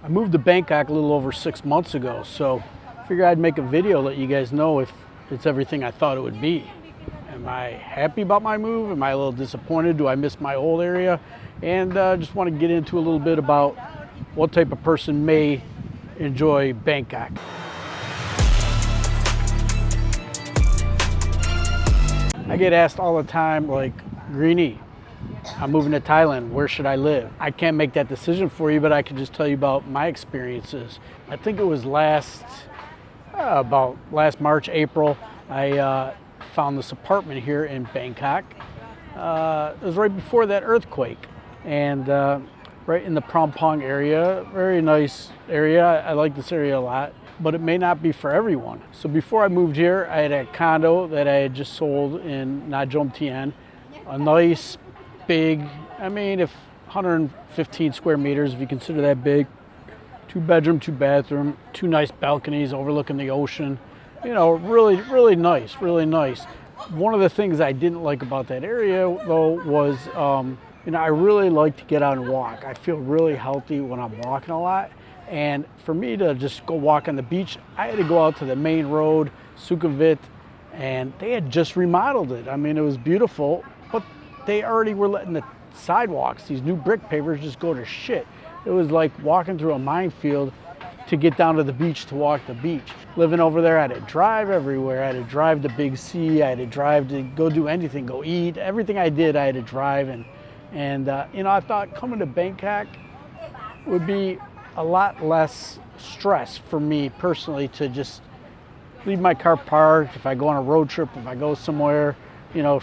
I moved to Bangkok a little over 6 months ago, so I figured I'd make a video, let you guys know if it's everything I thought it would be. Am I happy about my move? Am I a little disappointed? Do I miss my old area? And just want to get into a little bit about what type of person may enjoy Bangkok. I get asked all the time, like, Greeny, I'm moving to Thailand, where should I live? I can't make that decision for you, but I can just tell you about my experiences. I think it was last March, April, I found this apartment here in Bangkok. It was right before that earthquake, and right in the Prom area. Very nice area. I like this area a lot, but it may not be for everyone. So before I moved here, I had a condo that I had just sold in Najom Tien, a nice big, if 115 square meters, if you consider that big, 2-bedroom, 2-bathroom, 2 nice balconies overlooking the ocean. Really nice, really nice. One of the things I didn't like about that area though was, I really like to get out and walk. I feel really healthy when I'm walking a lot. And for me to just go walk on the beach, I had to go out to the main road, Sukhumvit, and they had just remodeled it. It was beautiful, but they already were letting the sidewalks, these new brick pavers, just go to shit. It was like walking through a minefield to get down to the beach to walk the beach. Living over there, I had to drive everywhere. I had to drive to Big C. I had to drive to go do anything, go eat. Everything I did, I had to drive. And I thought coming to Bangkok would be a lot less stress for me personally to just leave my car parked. If I go on a road trip, if I go somewhere,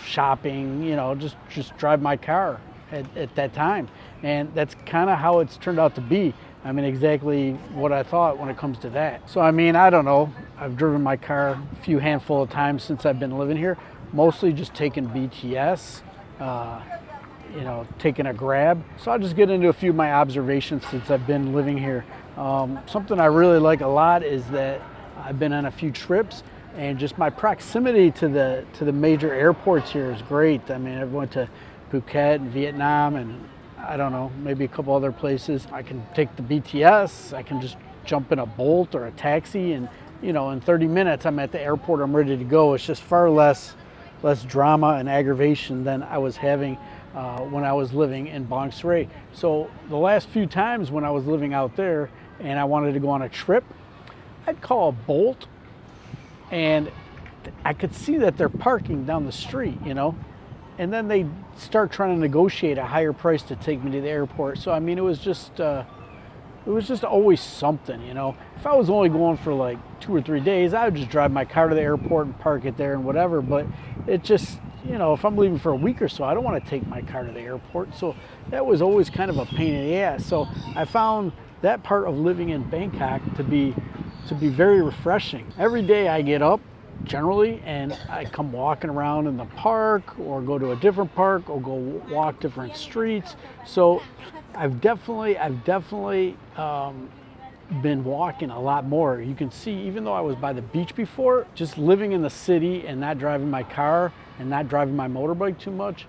shopping, just drive my car at that time. And that's kind of how it's turned out to be. Exactly what I thought when it comes to that. So, I don't know. I've driven my car a few handful of times since I've been living here, mostly just taking BTS, taking a Grab. So I'll just get into a few of my observations since I've been living here. Something I really like a lot is that I've been on a few trips, and just my proximity to the major airports here is great. I went to Phuket and Vietnam, and I don't know, maybe a couple other places. I can take the BTS, I can just jump in a Bolt or a taxi, and in 30 minutes I'm at the airport, I'm ready to go. It's just far less drama and aggravation than I was having when I was living in Bang Sray. So the last few times when I was living out there and I wanted to go on a trip, I'd call a Bolt, and I could see that they're parking down the street, and then they start trying to negotiate a higher price to take me to the airport. So it was just always something, If I was only going for like 2 or 3 days, I would just drive my car to the airport and park it there and whatever. But it just, if I'm leaving for a week or so, I don't want to take my car to the airport. So that was always kind of a pain in the ass. So I found that part of living in Bangkok to be very refreshing. Every day I get up generally and I come walking around in the park or go to a different park or go walk different streets. So I've definitely been walking a lot more. You can see, even though I was by the beach before, just living in the city and not driving my car and not driving my motorbike too much,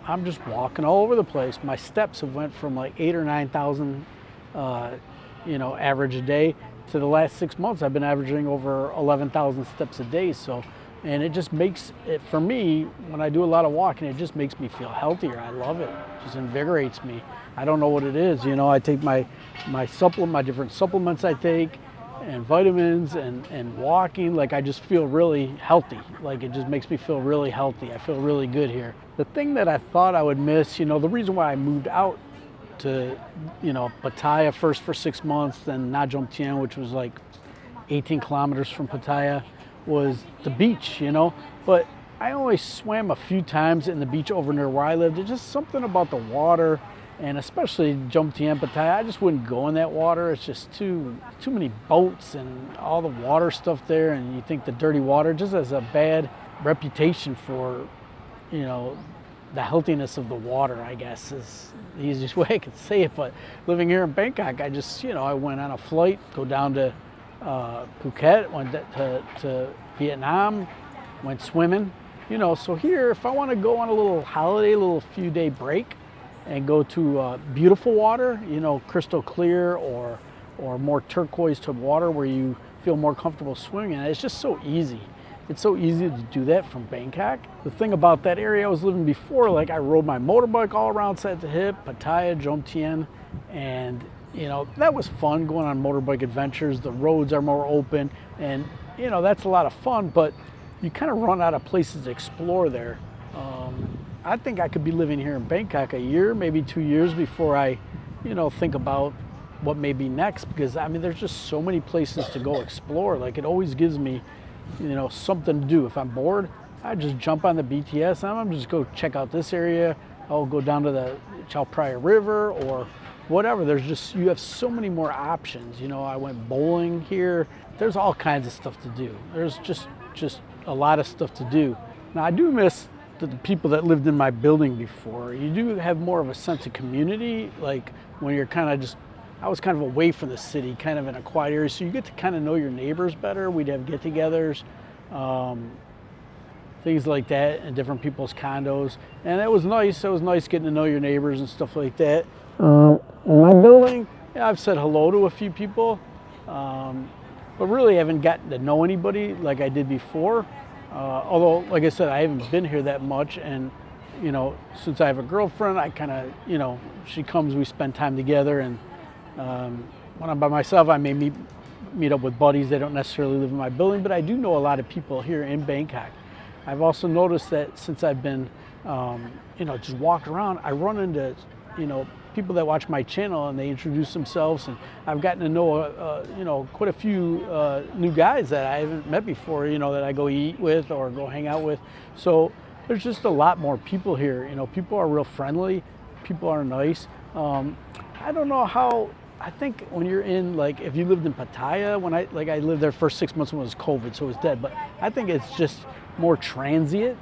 I'm just walking all over the place. My steps have went from like 8,000 or 9,000 average a day to the last 6 months I've been averaging over 11,000 steps a day. So, and it just makes it, for me, when I do a lot of walking, it just makes me feel healthier. I love it. It just invigorates me. I don't know what it is. I take my different supplements I take, and vitamins, and walking, like I just feel really healthy. Like it just makes me feel really healthy. I feel really good here. The thing that I thought I would miss, the reason why I moved out to, Pattaya first for 6 months, then Najom Tien, which was like 18 kilometers from Pattaya, was the beach, But I only swam a few times in the beach over near where I lived. There's just something about the water, and especially Jom Tien, Pattaya, I just wouldn't go in that water. It's just too many boats and all the water stuff there, and you think the dirty water just has a bad reputation for, the healthiness of the water, I guess, is the easiest way I could say it. But living here in Bangkok, I just, I went on a flight, go down to Phuket, went to Vietnam, went swimming. So here, if I want to go on a little holiday, a little few-day break, and go to beautiful water, crystal clear, or or more turquoise to water where you feel more comfortable swimming. And it's just so easy. It's so easy to do that from Bangkok. The thing about that area I was living before, like I rode my motorbike all around side to hip, Pattaya, Jomtien, and that was fun going on motorbike adventures. The roads are more open, and that's a lot of fun, but you kind of run out of places to explore there. I think I could be living here in Bangkok a year, maybe 2 years before I, think about what may be next, because I mean, there's just so many places to go explore. Like it always gives me, something to do. If I'm bored, I just jump on the BTS and I'm just go check out this area. I'll go down to the Chao Phraya River or whatever. You have so many more options. I went bowling here. There's all kinds of stuff to do. There's just a lot of stuff to do. Now I do miss the people that lived in my building before. You do have more of a sense of community, like when you're I was kind of away from the city, kind of in a quiet area, so you get to kind of know your neighbors better. We'd have get-togethers, things like that in different people's condos, and it was nice. It was nice getting to know your neighbors and stuff like that. In my building, I've said hello to a few people, but really haven't gotten to know anybody like I did before. Although, like I said, I haven't been here that much, and since I have a girlfriend, I kind of, she comes, we spend time together, and when I'm by myself, I may meet up with buddies that don't necessarily live in my building, but I do know a lot of people here in Bangkok. I've also noticed that since I've been, just walking around, I run into, people that watch my channel and they introduce themselves, and I've gotten to know, quite a few new guys that I haven't met before, that I go eat with or go hang out with. So there's just a lot more people here. People are real friendly. People are nice. I don't know how. I think when you're in, like, if you lived in Pattaya, I lived there for 6 months when it was COVID, so it was dead. But I think it's just more transient.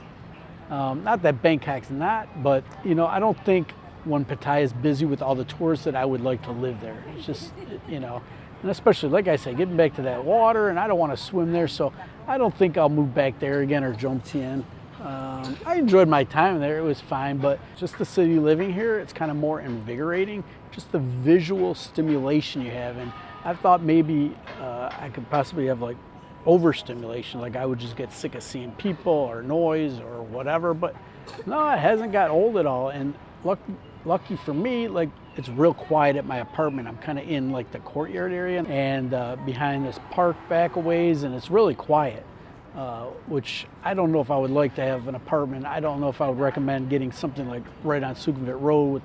Not that Bangkok's not, but I don't think when Pattaya is busy with all the tourists that I would like to live there. It's just, and especially, like I said, getting back to that water, and I don't want to swim there, so I don't think I'll move back there again, or Jomtien. I enjoyed my time there, it was fine, but just the city living here, it's kind of more invigorating, just the visual stimulation you have. And I thought maybe I could possibly have like overstimulation, like I would just get sick of seeing people or noise or whatever, but no, it hasn't got old at all. And lucky for me, like, it's real quiet at my apartment. I'm kind of in like the courtyard area and behind this park back a ways, and it's really quiet. Which I don't know if I would like to have an apartment. I don't know if I would recommend getting something like right on Sukhumvit Road with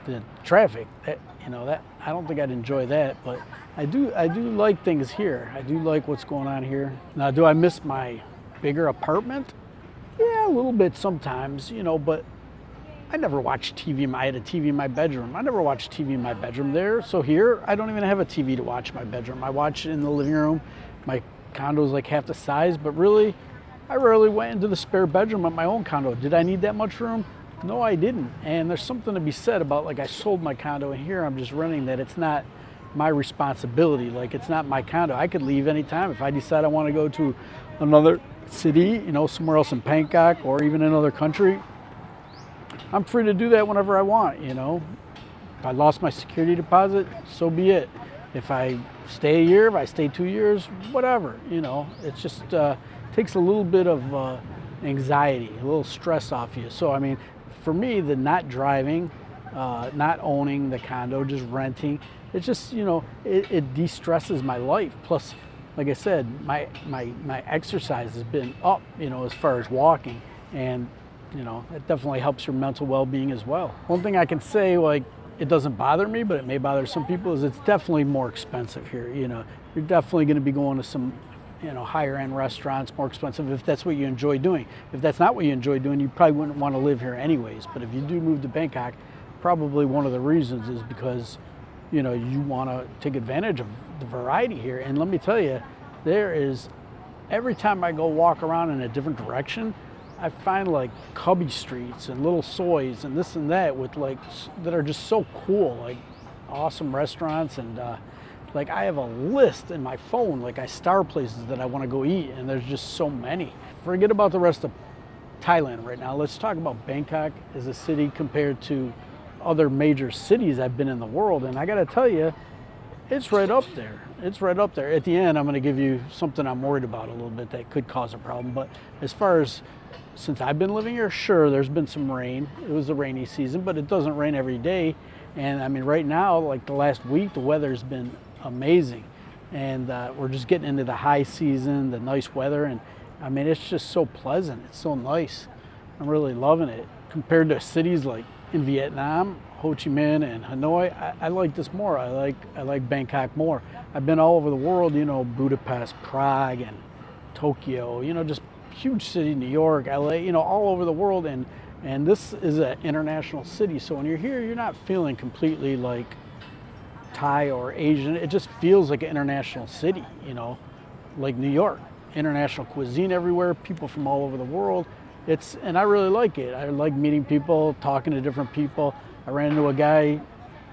the traffic. That I don't think I'd enjoy that. But I do like things here. I do like what's going on here. Now, do I miss my bigger apartment? Yeah, a little bit sometimes. But I never watched TV. I had a TV in my bedroom. I never watched TV in my bedroom there. So here, I don't even have a TV to watch in my bedroom. I watch it in the living room. My condo's like half the size, but really, I rarely went into the spare bedroom at my own condo. Did I need that much room? No, I didn't. And there's something to be said about, like, I sold my condo, and here I'm just renting that. It's not my responsibility. Like, it's not my condo. I could leave anytime if I decide I want to go to another city, somewhere else in Bangkok or even another country. I'm free to do that whenever I want. If I lost my security deposit, so be it. If I stay a year, if I stay 2 years, whatever, it just takes a little bit of anxiety, a little stress off you. So, I mean, for me, the not driving, not owning the condo, just renting, it's just, it de-stresses my life. Plus, like I said, my exercise has been up, as far as walking, and, it definitely helps your mental well-being as well. One thing I can say, like, it doesn't bother me, but it may bother some people, is it's definitely more expensive here. You're definitely going to be going to some, higher end restaurants, more expensive, if that's what you enjoy doing. If that's not what you enjoy doing, you probably wouldn't want to live here anyways. But if you do move to Bangkok, probably one of the reasons is because, you want to take advantage of the variety here. And let me tell you, every time I go walk around in a different direction, I find like cubby streets and little soys and this and that that are just so cool, like awesome restaurants. And like, I have a list in my phone, like I star places that I want to go eat, and there's just so many. Forget about the rest of Thailand right now. Let's talk about Bangkok as a city compared to other major cities I've been in the world. And I got to tell you, It's right up there. It's right up there. At the end, I'm going to give you something I'm worried about a little bit that could cause a problem. But as far as since I've been living here, sure, there's been some rain. It was the rainy season, but it doesn't rain every day. And I mean, right now, like the last week, the weather's been amazing. And we're just getting into the high season, the nice weather. And I mean, it's just so pleasant. It's so nice. I'm really loving it. Compared to cities like in Vietnam, Ho Chi Minh and Hanoi, I like this more. I like Bangkok more. I've been all over the world, you know, Budapest, Prague, and Tokyo, you know, just huge city, New York, LA, you know, all over the world. And this is an international city. So when you're here, you're not feeling completely like Thai or Asian. It just feels like an international city, you know, like New York. International cuisine everywhere, people from all over the world. And I really like it. I like meeting people, talking to different people. I ran into a guy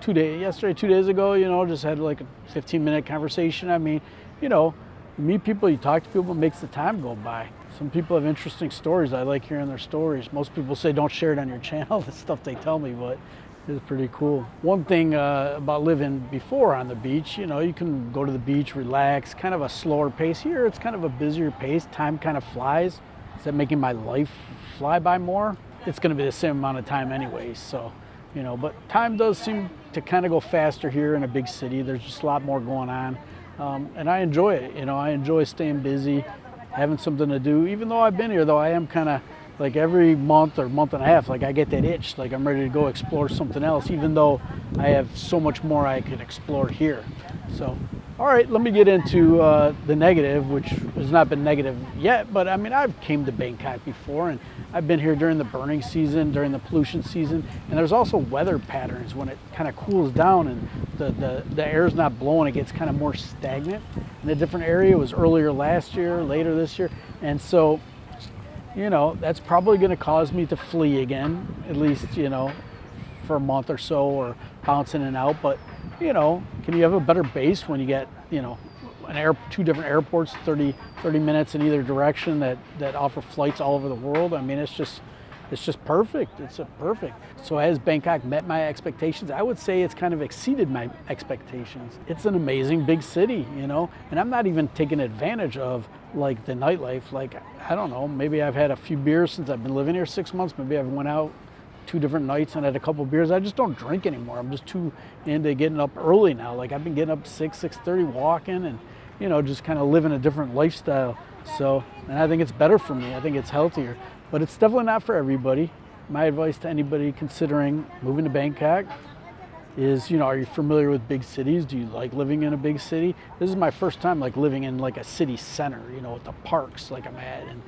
2 days ago, you know, just had like a 15-minute conversation. I mean, you know, you meet people, you talk to people, it makes the time go by. Some people have interesting stories. I like hearing their stories. Most people say don't share it on your channel, the stuff they tell me, but it's pretty cool. One thing about living before on the beach, you know, you can go to the beach, relax, kind of a slower pace. Here, it's kind of a busier pace. Time kind of flies. Is that making my life fly by more? It's going to be the same amount of time anyways, so, you know, but time does seem to kind of go faster here in a big city. There's just a lot more going on, and I enjoy it. You know, I enjoy staying busy, having something to do. Even though I've been here, though, I am kind of like every month or month and a half, like I get that itch, like I'm ready to go explore something else, even though I have so much more I could explore here. So, all right, let me get into the negative, which has not been negative yet, but I mean, I've came to Bangkok before, and I've been here during the burning season, during the pollution season, and there's also weather patterns when it kind of cools down and the air's not blowing, it gets kind of more stagnant in a different area. It was earlier last year, later this year, and so, you know, that's probably going to cause me to flee again, at least, you know, for a month or so, or bounce in and out. But, you know, can you have a better base when you get, you know, two different airports, 30 minutes in either direction that offer flights all over the world? I mean, it's just perfect. It's perfect. So has Bangkok met my expectations? I would say it's kind of exceeded my expectations. It's an amazing big city, you know, and I'm not even taking advantage of like the nightlife. Like, I don't know, maybe I've had a few beers since I've been living here 6 months. Maybe I've went out 2 different nights and had a couple beers. I just don't drink anymore. I'm just too into getting up early now. Like, I've been getting up 6:30 walking and, you know, just kind of living a different lifestyle. So, and I think it's better for me. I think it's healthier, but it's definitely not for everybody. My advice to anybody considering moving to Bangkok is, you know, are you familiar with big cities? Do you like living in a big city? This is my first time like living in like a city center, you know, with the parks like I'm at, and,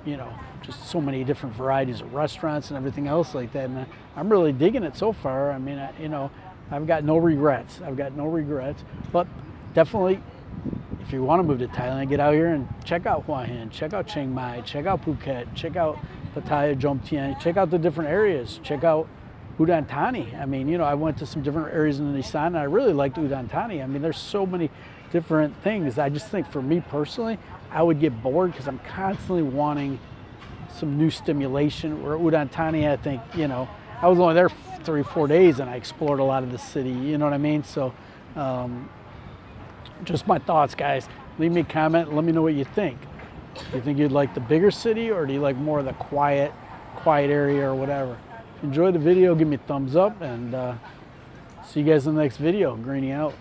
you know, just so many different varieties of restaurants and everything else like that. And I'm really digging it so far. I mean, you know, I've got no regrets. But definitely, if you want to move to Thailand, get out here and check out Hua Hin, check out Chiang Mai, check out Phuket, check out Pattaya, Jomtien, check out the different areas, check out Udon Thani. I mean, you know, I went to some different areas in Isan and I really liked Udon Thani. I mean, there's so many different things. I just think for me personally, I would get bored because I'm constantly wanting some new stimulation. Where Udon Thani, I think, you know, I was only there 3-4 days and I explored a lot of the city, you know what I mean? So, just my thoughts, guys. Leave me a comment, let me know what you think. Do you think you'd like the bigger city, or do you like more of the quiet area or whatever? If you enjoyed the video, give me a thumbs up, and see you guys in the next video. Greeny out.